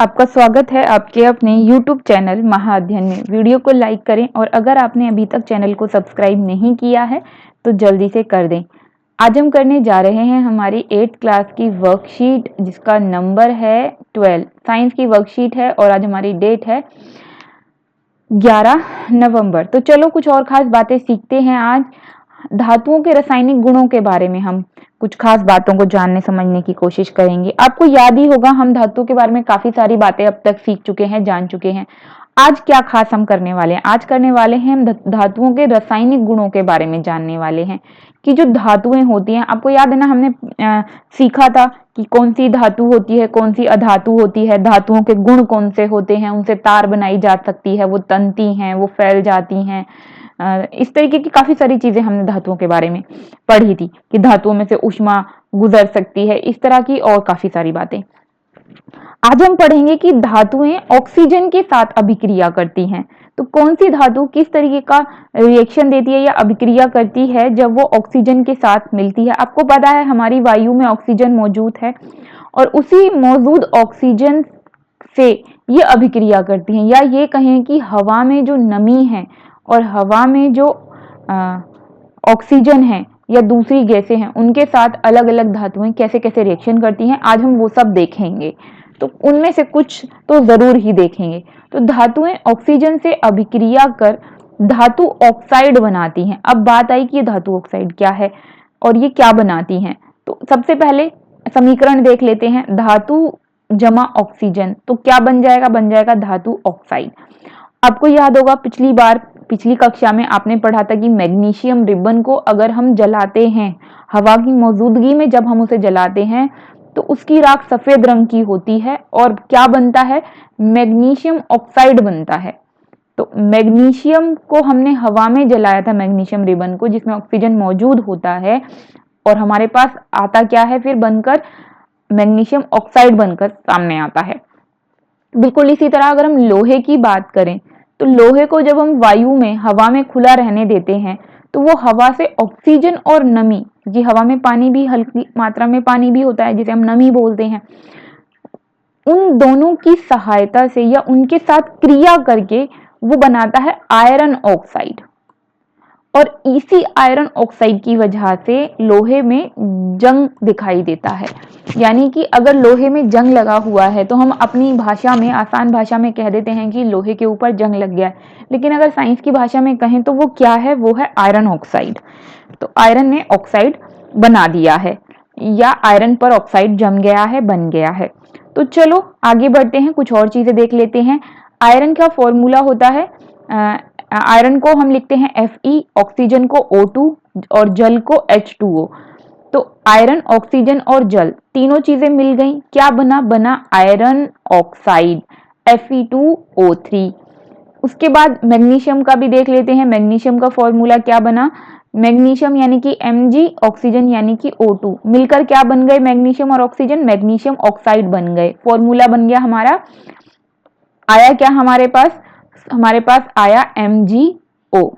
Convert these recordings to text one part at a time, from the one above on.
आपका स्वागत है आपके अपने YouTube चैनल महाअध्ययन में। वीडियो को लाइक करें और अगर आपने अभी तक चैनल को सब्सक्राइब नहीं किया है तो जल्दी से कर दें। आज हम करने जा रहे हैं हमारी 8th क्लास की वर्कशीट जिसका नंबर है 12। साइंस की वर्कशीट है और आज हमारी डेट है 11 नवंबर। तो चलो कुछ और खास बातें सीखते हैं। आज धातुओं के रासायनिक गुणों के बारे में हम कुछ खास बातों को जानने समझने की कोशिश करेंगे। आपको याद ही होगा हम धातुओं के बारे में काफी सारी बातें अब तक सीख चुके हैं, जान चुके हैं। आज क्या खास हम करने वाले हैं? आज करने वाले हैं हम धातुओं के रासायनिक गुणों के बारे में जानने वाले हैं कि जो धातुएं होती हैं, आपको याद है ना, हमने सीखा था कि कौन सी धातु होती है, कौन सी अधातु होती है, धातुओं के गुण कौन से होते हैं, उनसे तार बनाई जा सकती है, वो तनती हैं, वो फैल जाती हैं। इस तरीके की काफी सारी चीजें हमने धातुओं के बारे में पढ़ी थी कि धातुओं में से ऊष्मा गुजर सकती है, इस तरह की और काफी सारी बातें। आज हम पढ़ेंगे कि धातुएं ऑक्सीजन के साथ अभिक्रिया करती हैं। तो कौन सी धातु किस तरीके का रिएक्शन देती है या अभिक्रिया करती है जब वो ऑक्सीजन के साथ मिलती है। आपको पता है हमारी वायु में ऑक्सीजन मौजूद है और उसी मौजूद ऑक्सीजन से ये अभिक्रिया करती हैं, या ये कहें कि हवा में जो नमी है और हवा में जो ऑक्सीजन है या दूसरी गैसें हैं उनके साथ अलग अलग धातुएं कैसे कैसे रिएक्शन करती हैं, आज हम वो सब देखेंगे। तो उनमें से कुछ तो जरूर ही देखेंगे। तो धातुएं ऑक्सीजन से अभिक्रिया कर धातु ऑक्साइड बनाती हैं। अब बात आई कि ये धातु ऑक्साइड क्या है और ये क्या बनाती हैं। तो सबसे पहले समीकरण देख लेते हैं। धातु जमा ऑक्सीजन, तो क्या बन जाएगा? बन जाएगा धातु ऑक्साइड। आपको याद होगा पिछली कक्षा में आपने पढ़ा था कि मैग्नीशियम रिबन को अगर हम जलाते हैं, हवा की मौजूदगी में जब हम उसे जलाते हैं तो उसकी राख सफेद रंग की होती है और क्या बनता है? मैग्नीशियम ऑक्साइड बनता है। तो मैग्नीशियम को हमने हवा में जलाया था, मैग्नीशियम रिबन को, जिसमें ऑक्सीजन मौजूद होता है, और हमारे पास आता क्या है फिर बनकर? मैग्नीशियम ऑक्साइड बनकर सामने आता है। बिल्कुल इसी तरह अगर हम लोहे की बात करें तो लोहे को जब हम वायु में, हवा में खुला रहने देते हैं तो वो हवा से ऑक्सीजन और नमी, क्योंकि हवा में पानी भी, हल्की मात्रा में पानी भी होता है जिसे हम नमी बोलते हैं, उन दोनों की सहायता से या उनके साथ क्रिया करके वो बनाता है आयरन ऑक्साइड। और इसी आयरन ऑक्साइड की वजह से लोहे में जंग दिखाई देता है। यानी कि अगर लोहे में जंग लगा हुआ है तो हम अपनी भाषा में, आसान भाषा में कह देते हैं कि लोहे के ऊपर जंग लग गया है, लेकिन अगर साइंस की भाषा में कहें तो वो क्या है? वो है आयरन ऑक्साइड। तो आयरन ने ऑक्साइड बना दिया है या आयरन पर ऑक्साइड जम गया है, बन गया है। तो चलो आगे बढ़ते हैं, कुछ और चीजें देख लेते हैं। आयरन का फॉर्मूला होता है, आयरन को हम लिखते हैं Fe, ऑक्सीजन को O2 और जल को H2O। तो आयरन, ऑक्सीजन और जल तीनों चीजें मिल गई, क्या बना? बना आयरन ऑक्साइड Fe2O3। उसके बाद मैग्नीशियम का भी देख लेते हैं। मैग्नीशियम का फॉर्मूला क्या बना? मैग्नीशियम यानी कि Mg, ऑक्सीजन यानी कि O2, मिलकर क्या बन गए? मैग्नीशियम और ऑक्सीजन मैग्नीशियम ऑक्साइड बन गए। फॉर्मूला बन गया हमारा। आया क्या हमारे पास? हमारे पास आया MgO।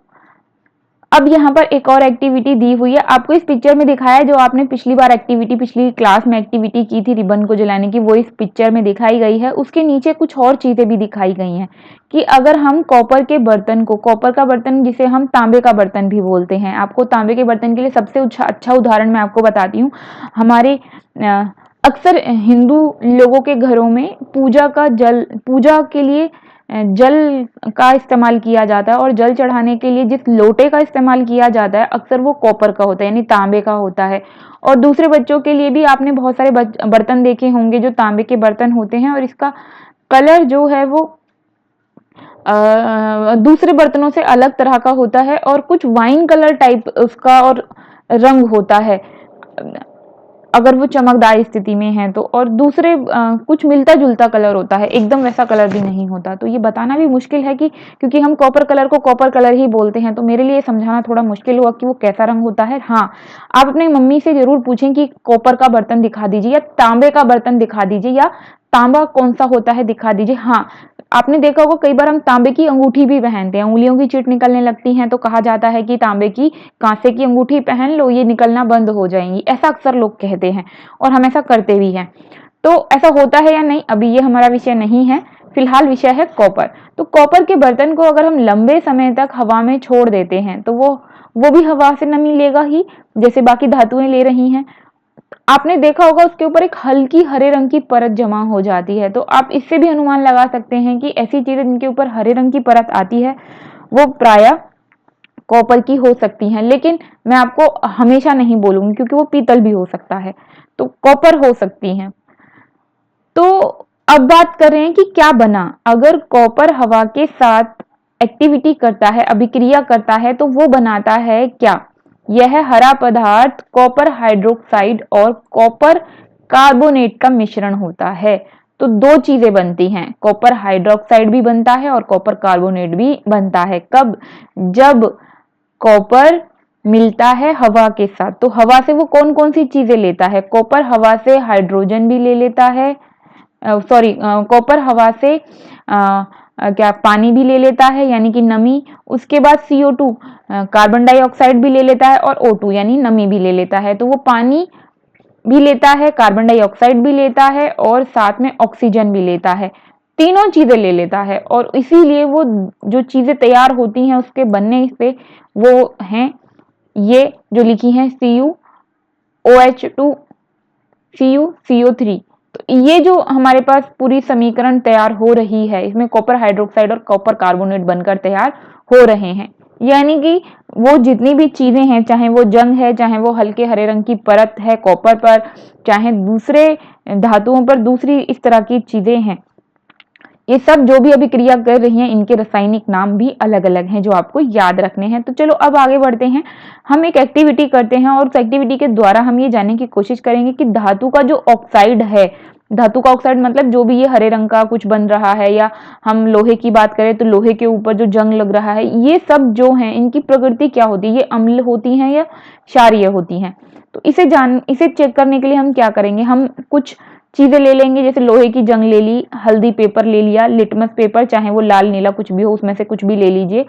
अब यहाँ पर एक और एक्टिविटी दी हुई है, आपको इस पिक्चर में दिखाया है, जो आपने पिछली बार एक्टिविटी, पिछली क्लास में एक्टिविटी की थी रिबन को जलाने की, वो इस पिक्चर में दिखाई गई है। उसके नीचे कुछ और चीजें भी दिखाई गई हैं कि अगर हम कॉपर के बर्तन को, कॉपर का बर्तन जिसे हम तांबे का बर्तन भी बोलते हैं, आपको तांबे के बर्तन के लिए सबसे अच्छा उदाहरण मैं आपको बताती हूँ। हमारे अक्सर हिंदू लोगों के घरों में पूजा के लिए जल का इस्तेमाल किया जाता है, और जल चढ़ाने के लिए जिस लोटे का इस्तेमाल किया जाता है अक्सर वो कॉपर का होता है, यानी तांबे का होता है। और दूसरे बच्चों के लिए भी आपने बहुत सारे बर्तन देखे होंगे जो तांबे के बर्तन होते हैं, और इसका कलर जो है वो दूसरे बर्तनों से अलग तरह का होता है और कुछ वाइन कलर टाइप उसका और रंग होता है अगर वो चमकदार स्थिति में है तो, और दूसरे कुछ मिलता जुलता कलर होता है, एकदम वैसा कलर भी नहीं होता। तो ये बताना भी मुश्किल है कि, क्योंकि हम कॉपर कलर को कॉपर कलर ही बोलते हैं, तो मेरे लिए समझाना थोड़ा मुश्किल हुआ कि वो कैसा रंग होता है। हाँ, आप अपने मम्मी से जरूर पूछें कि कॉपर का बर्तन दिखा दीजिए या तांबे का बर्तन दिखा दीजिए, या तांबा कौन सा होता है दिखा दीजिए। हाँ, आपने देखा होगा कई बार हम तांबे की अंगूठी भी पहनते हैं, उंगलियों की चिट निकलने लगती हैं तो कहा जाता है कि तांबे की, कांसे की अंगूठी पहन लो, ये निकलना बंद हो जाएंगी, ऐसा अक्सर लोग कहते हैं और हम ऐसा करते भी हैं। तो ऐसा होता है या नहीं, अभी ये हमारा विषय नहीं है, फिलहाल विषय है कॉपर। तो कॉपर के बर्तन को अगर हम लंबे समय तक हवा में छोड़ देते हैं तो वो भी हवा से नमी लेगा ही, जैसे बाकी धातुएं ले रही हैं। आपने देखा होगा उसके ऊपर एक हल्की हरे रंग की परत जमा हो जाती है, तो आप इससे भी अनुमान लगा सकते हैं कि ऐसी चीजें जिनके ऊपर हरे रंग की परत आती है वो प्रायः कॉपर की हो सकती हैं। लेकिन मैं आपको हमेशा नहीं बोलूंगी, क्योंकि वो पीतल भी हो सकता है, तो कॉपर हो सकती हैं। तो अब बात कर रहे हैं कि क्या बना अगर कॉपर हवा के साथ एक्टिविटी करता है, अभिक्रिया करता है, तो वो बनाता है क्या? यह हरा पदार्थ कॉपर हाइड्रोक्साइड और कॉपर कार्बोनेट का मिश्रण होता है। तो दो चीजें बनती हैं, कॉपर हाइड्रोक्साइड भी बनता है और कॉपर कार्बोनेट भी बनता है। कब? जब कॉपर मिलता है हवा के साथ। तो हवा से वो कौन कौन सी चीजें लेता है? कॉपर हवा से हाइड्रोजन भी ले लेता है, सॉरी, कॉपर हवा से क्या पानी भी ले लेता है यानी कि नमी। उसके बाद CO2 कार्बन डाइऑक्साइड भी ले लेता है, और O2 यानी नमी भी ले लेता है। तो वो पानी भी लेता है, कार्बन डाइऑक्साइड भी लेता है और साथ में ऑक्सीजन भी लेता है, तीनों चीजें ले लेता है। और इसीलिए वो जो चीजें तैयार होती हैं उसके बनने से, वो हैं ये जो लिखी हैं CuOH2 CuCO3। तो ये जो हमारे पास पूरी समीकरण तैयार हो रही है, इसमें कॉपर हाइड्रोक्साइड और कॉपर कार्बोनेट बनकर तैयार हो रहे हैं। यानी कि वो जितनी भी चीजें हैं, चाहे वो जंग है, चाहे वो हल्के हरे रंग की परत है कॉपर पर, चाहे दूसरे धातुओं पर दूसरी इस तरह की चीजें हैं, ये सब जो भी अभिक्रिया कर रही हैं इनके रासायनिक नाम भी अलग अलग हैं जो आपको याद रखने हैं। तो चलो अब आगे बढ़ते हैं। हम एक एक्टिविटी करते हैं और उस एक्टिविटी के द्वारा हम ये जानने की कोशिश करेंगे कि धातु का जो ऑक्साइड है, धातु का ऑक्साइड मतलब जो भी ये हरे रंग का कुछ बन रहा है, या हम लोहे की बात करें तो लोहे के ऊपर जो जंग लग रहा है, ये सब जो है इनकी प्रकृति क्या होती है? ये अम्ल होती हैं या क्षारीय होती हैं? तो इसे चेक करने के लिए हम क्या करेंगे, हम कुछ चीजें ले लेंगे। जैसे लोहे की जंग ले ली, हल्दी पेपर ले लिया, लिटमस पेपर चाहे वो लाल नीला कुछ भी हो उसमें से कुछ भी ले लीजिए,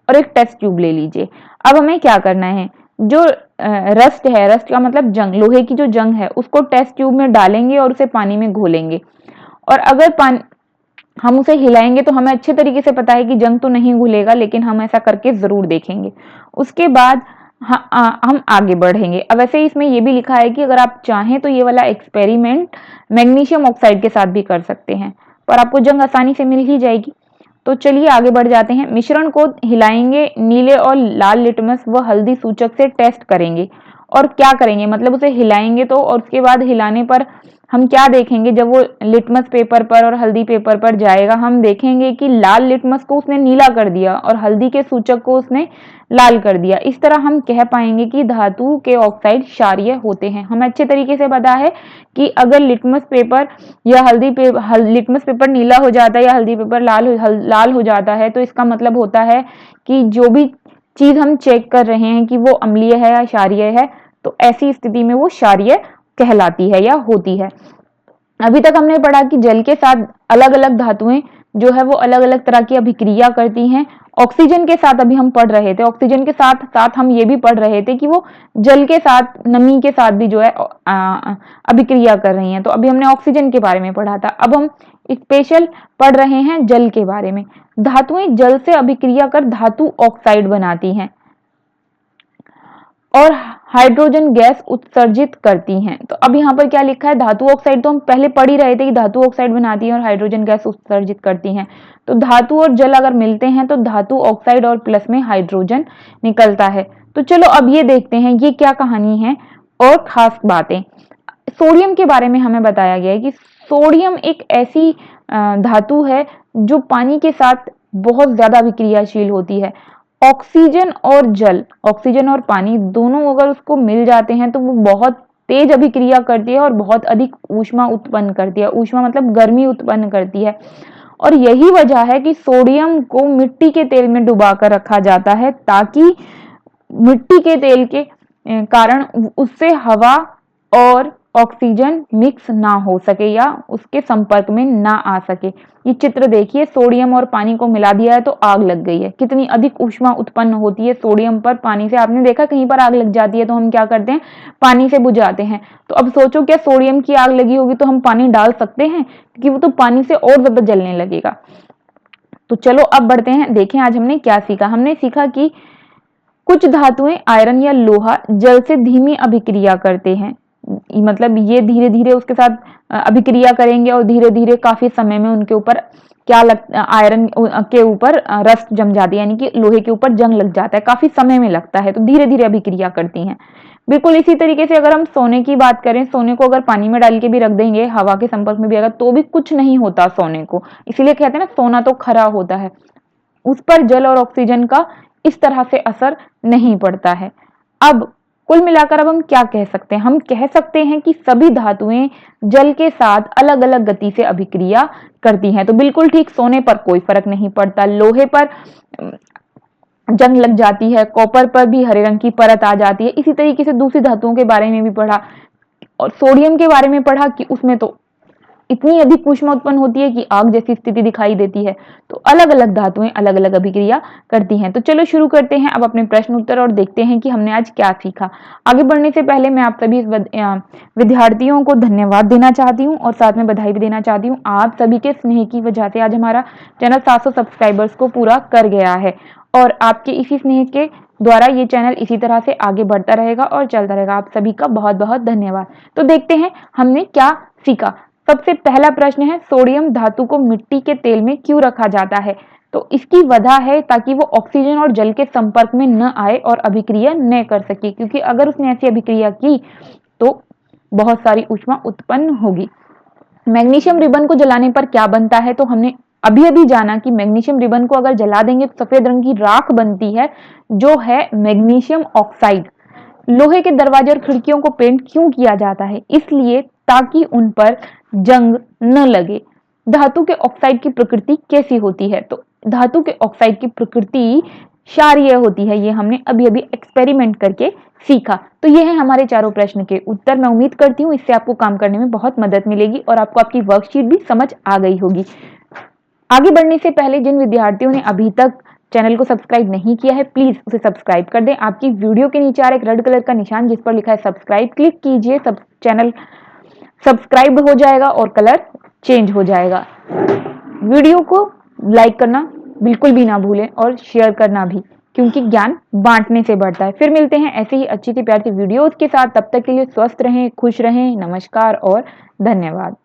और एक टेस्ट ट्यूब ले लीजिए। अब हमें क्या करना है, जो रस्ट है, रस्ट का मतलब जंग, लोहे की जो जंग है उसको टेस्ट ट्यूब में डालेंगे और उसे पानी में घोलेंगे। और अगर पानी हम उसे हिलाएंगे तो हमें अच्छे तरीके से पता है कि जंग तो नहीं घुलेगा, लेकिन हम ऐसा करके जरूर देखेंगे। उसके बाद हम आगे बढ़ेंगे। अब वैसे इसमें ये भी लिखा है कि अगर आप चाहें तो ये वाला एक्सपेरिमेंट मैग्नीशियम ऑक्साइड के साथ भी कर सकते हैं, पर आपको जंग आसानी से मिल ही जाएगी। तो चलिए आगे बढ़ जाते हैं। मिश्रण को हिलाएंगे, नीले और लाल लिटमस व हल्दी सूचक से टेस्ट करेंगे। और क्या करेंगे मतलब उसे हिलाएंगे तो, और उसके बाद हिलाने पर हम क्या देखेंगे, जब वो लिटमस पेपर पर और हल्दी पेपर पर जाएगा, हम देखेंगे कि लाल लिटमस को उसने नीला कर दिया और हल्दी के सूचक को उसने लाल कर दिया। इस तरह हम कह पाएंगे कि धातु के ऑक्साइड क्षारीय होते हैं। हमें अच्छे तरीके से पता है कि अगर लिटमस पेपर या लिटमस पेपर नीला हो जाता है या हल्दी पेपर लाल हो जाता है, तो इसका मतलब होता है कि जो भी चीज हम चेक कर रहे हैं कि वो अम्लीय है या क्षारीय है, तो ऐसी स्थिति में वो क्षारीय कहलाती है या होती है। अभी तक हमने पढ़ा कि जल के साथ अलग अलग धातुएं जो है वो अलग अलग तरह की अभिक्रिया करती हैं। ऑक्सीजन के साथ अभी हम पढ़ रहे थे, ऑक्सीजन के साथ साथ हम ये भी पढ़ रहे थे कि वो जल के साथ, नमी के साथ भी जो है अभिक्रिया कर रही हैं। तो अभी हमने ऑक्सीजन के बारे में पढ़ा था, अब हम स्पेशल पढ़ रहे हैं जल के बारे में। धातुएं जल से अभिक्रिया कर धातु ऑक्साइड बनाती हैं और हाइड्रोजन गैस उत्सर्जित करती हैं। तो अब यहाँ पर क्या लिखा है, धातु ऑक्साइड तो हम पहले पढ़ ही रहे थे कि धातु ऑक्साइड बनाती हैं और हाइड्रोजन गैस उत्सर्जित करती हैं। तो धातु और जल अगर मिलते हैं तो धातु ऑक्साइड और प्लस में हाइड्रोजन निकलता है। तो चलो अब ये देखते हैं ये क्या कहानी है और खास बातें। सोडियम के बारे में हमें बताया गया है कि सोडियम एक ऐसी धातु है जो पानी के साथ बहुत ज्यादा विक्रियाशील होती है। ऑक्सीजन और जल, ऑक्सीजन और पानी दोनों अगर उसको मिल जाते हैं तो वो बहुत तेज अभिक्रिया करती है और बहुत अधिक ऊष्मा उत्पन्न करती है। ऊष्मा मतलब गर्मी उत्पन्न करती है। और यही वजह है कि सोडियम को मिट्टी के तेल में डुबा कर रखा जाता है, ताकि मिट्टी के तेल के कारण उससे हवा और ऑक्सीजन मिक्स ना हो सके या उसके संपर्क में ना आ सके। ये चित्र देखिए, सोडियम और पानी को मिला दिया है तो आग लग गई है। कितनी अधिक ऊष्मा उत्पन्न होती है सोडियम पर पानी से। आपने देखा कहीं पर आग लग जाती है तो हम क्या करते हैं, पानी से बुझाते हैं। तो अब सोचो क्या सोडियम की आग लगी होगी तो हम पानी डाल सकते हैं, क्योंकि वो तो पानी से और ज्यादा जलने लगेगा। तो चलो अब बढ़ते हैं, देखें आज हमने क्या सीखा। हमने सीखा कि कुछ धातुएं आयरन या लोहा जल से धीमी अभिक्रिया करते हैं, मतलब ये धीरे धीरे उसके साथ अभिक्रिया करेंगे और धीरे धीरे काफी समय में उनके ऊपर क्या आयरन के ऊपर रस्ट जम जाती है, यानी कि लोहे के ऊपर जंग लग जाता है, काफी समय में लगता है, तो धीरे धीरे अभिक्रिया करती हैं। बिल्कुल इसी तरीके से अगर हम सोने की बात करें, सोने को अगर पानी में डाल के भी रख देंगे, हवा के संपर्क में भी अगर, तो भी कुछ नहीं होता सोने को। इसीलिए कहते हैं ना सोना तो खरा होता है, उस पर जल और ऑक्सीजन का इस तरह से असर नहीं पड़ता है। अब कुल मिलाकर अब हम क्या कह सकते हैं, हम कह सकते हैं कि सभी धातुएं जल के साथ अलग अलग गति से अभिक्रिया करती हैं। तो बिल्कुल ठीक, सोने पर कोई फर्क नहीं पड़ता, लोहे पर जंग लग जाती है, कॉपर पर भी हरे रंग की परत आ जाती है। इसी तरीके से दूसरी धातुओं के बारे में भी पढ़ा, और सोडियम के बारे में पढ़ा कि उसमें तो इतनी अधिक ऊष्मा उत्पन्न होती है कि आग जैसी स्थिति दिखाई देती है। तो अलग अलग धातुएं अलग अलग अभिक्रिया करती हैं। तो चलो शुरू करते हैं अब अपने प्रश्न उत्तर और देखते हैं कि हमने आज क्या सीखा। आगे बढ़ने से पहले मैं आप सभी विद्यार्थियों को धन्यवाद देना चाहती हूँ और साथ में बधाई भी देना चाहती हूँ। आप सभी के स्नेह की वजह से आज हमारा चैनल 700 सब्सक्राइबर्स को पूरा कर गया है, और आपके इसी स्नेह के द्वारा ये चैनल इसी तरह से आगे बढ़ता रहेगा और चलता रहेगा। आप सभी का बहुत बहुत धन्यवाद। तो देखते हैं हमने क्या सीखा। सबसे पहला प्रश्न है, सोडियम धातु को मिट्टी के तेल में क्यों रखा जाता है? तो इसकी वजह है ताकि वो ऑक्सीजन और जल के संपर्क में न आए और अभिक्रिया न कर सके, क्योंकि अगर उसने ऐसी अभिक्रिया की तो बहुत सारी ऊष्मा उत्पन्न होगी। मैग्नीशियम रिबन को जलाने पर क्या बनता है? तो हमने अभी अभी जाना कि मैग्नीशियम रिबन को अगर जला देंगे तो सफेद रंग की राख बनती है, जो है मैग्नीशियम ऑक्साइड। लोहे के दरवाजे और खिड़कियों को पेंट क्यों किया जाता है? इसलिए ताकि उन पर जंग न लगे। धातु के ऑक्साइड की प्रकृति कैसी होती है? तो धातु के ऑक्साइड की प्रकृति क्षारीय होती है। ये हमने अभी अभी एक्सपेरिमेंट करके सीखा। तो ये है हमारे चारों प्रश्न के उत्तर। मैं उम्मीद करती हूँ इससे आपको काम करने में बहुत मदद मिलेगी और आपको आपकी वर्कशीट भी समझ आ गई होगी। आगे बढ़ने से पहले जिन विद्यार्थियों ने अभी तक चैनल को सब्सक्राइब नहीं किया है, प्लीज उसे सब्सक्राइब कर दें। आपकी वीडियो के नीचे आ रहा एक रेड कलर का निशान जिस पर लिखा है सब्सक्राइब, क्लिक कीजिए, सब चैनल सब्सक्राइब हो जाएगा और कलर चेंज हो जाएगा। वीडियो को लाइक करना बिल्कुल भी ना भूलें और शेयर करना भी, क्योंकि ज्ञान बांटने से बढ़ता है। फिर मिलते हैं ऐसे ही अच्छी सी प्यारी सी वीडियोस के साथ। तब तक के लिए स्वस्थ रहें, खुश रहें। नमस्कार और धन्यवाद।